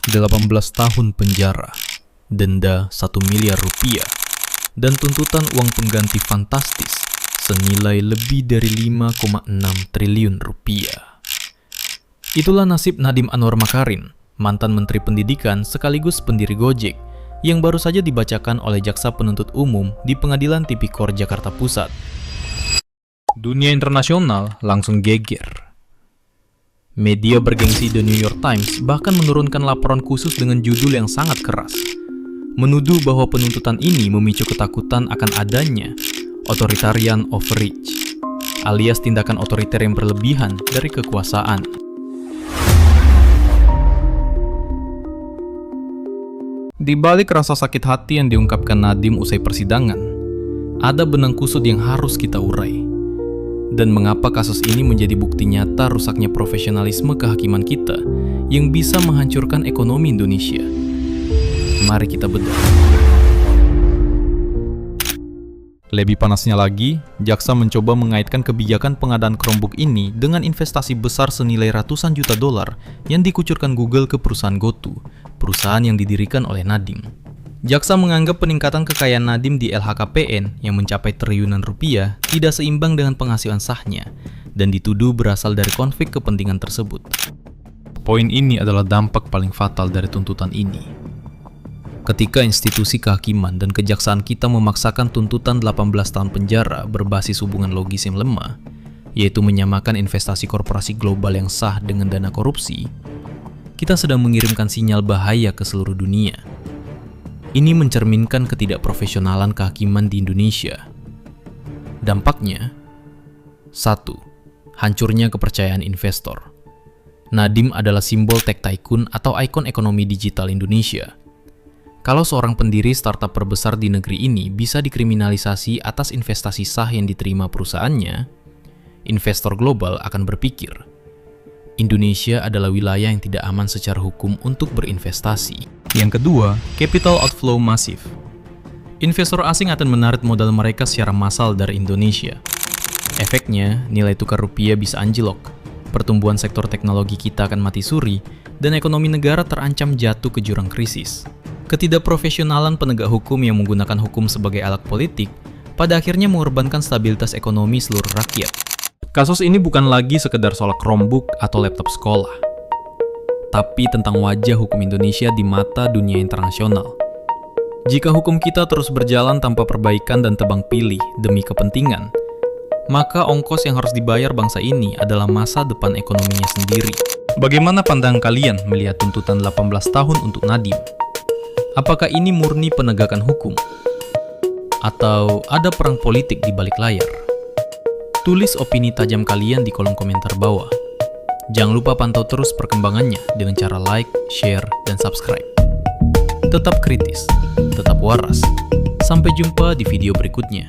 18 tahun penjara, denda 1 miliar rupiah, dan tuntutan uang pengganti fantastis senilai lebih dari 5,6 triliun rupiah. Itulah nasib Nadiem Anwar Makarin, mantan Menteri Pendidikan sekaligus pendiri Gojek, yang baru saja dibacakan oleh Jaksa Penuntut Umum di Pengadilan Tipikor Jakarta Pusat. Dunia internasional langsung geger. Media bergengsi The New York Times bahkan menurunkan laporan khusus dengan judul yang sangat keras, menuduh bahwa penuntutan ini memicu ketakutan akan adanya authoritarian overreach, alias tindakan otoriter yang berlebihan dari kekuasaan. Di balik rasa sakit hati yang diungkapkan Nadiem usai persidangan, ada benang kusut yang harus kita urai. Dan mengapa kasus ini menjadi bukti nyata rusaknya profesionalisme kehakiman kita yang bisa menghancurkan ekonomi Indonesia. Mari kita bedah. Lebih panasnya lagi, jaksa mencoba mengaitkan kebijakan pengadaan Chromebook ini dengan investasi besar senilai ratusan juta dolar yang dikucurkan Google ke perusahaan GoTo, perusahaan yang didirikan oleh Nadiem. Jaksa menganggap peningkatan kekayaan Nadiem di LHKPN yang mencapai triliunan rupiah tidak seimbang dengan penghasilan sahnya dan dituduh berasal dari konflik kepentingan tersebut. Poin ini adalah dampak paling fatal dari tuntutan ini. Ketika institusi kehakiman dan kejaksaan kita memaksakan tuntutan 18 tahun penjara berbasis hubungan logis yang lemah, yaitu menyamakan investasi korporasi global yang sah dengan dana korupsi, kita sedang mengirimkan sinyal bahaya ke seluruh dunia. Ini mencerminkan ketidakprofesionalan kehakiman di Indonesia. Dampaknya, 1. Hancurnya kepercayaan investor. Nadiem adalah simbol tech tycoon atau ikon ekonomi digital Indonesia. Kalau seorang pendiri startup terbesar di negeri ini bisa dikriminalisasi atas investasi sah yang diterima perusahaannya, investor global akan berpikir, Indonesia adalah wilayah yang tidak aman secara hukum untuk berinvestasi. Yang kedua, capital outflow masif. Investor asing akan menarik modal mereka secara massal dari Indonesia. Efeknya, nilai tukar rupiah bisa anjlok, pertumbuhan sektor teknologi kita akan mati suri, dan ekonomi negara terancam jatuh ke jurang krisis. Ketidakprofesionalan penegak hukum yang menggunakan hukum sebagai alat politik pada akhirnya mengorbankan stabilitas ekonomi seluruh rakyat. Kasus ini bukan lagi sekedar soal Chromebook atau laptop sekolah, tapi tentang wajah hukum Indonesia di mata dunia internasional. Jika hukum kita terus berjalan tanpa perbaikan dan tebang pilih demi kepentingan, maka ongkos yang harus dibayar bangsa ini adalah masa depan ekonominya sendiri. Bagaimana pandangan kalian melihat tuntutan 18 tahun untuk Nadiem? Apakah ini murni penegakan hukum? Atau ada perang politik di balik layar? Tulis opini tajam kalian di kolom komentar bawah. Jangan lupa pantau terus perkembangannya dengan cara like, share, dan subscribe. Tetap kritis, tetap waras. Sampai jumpa di video berikutnya.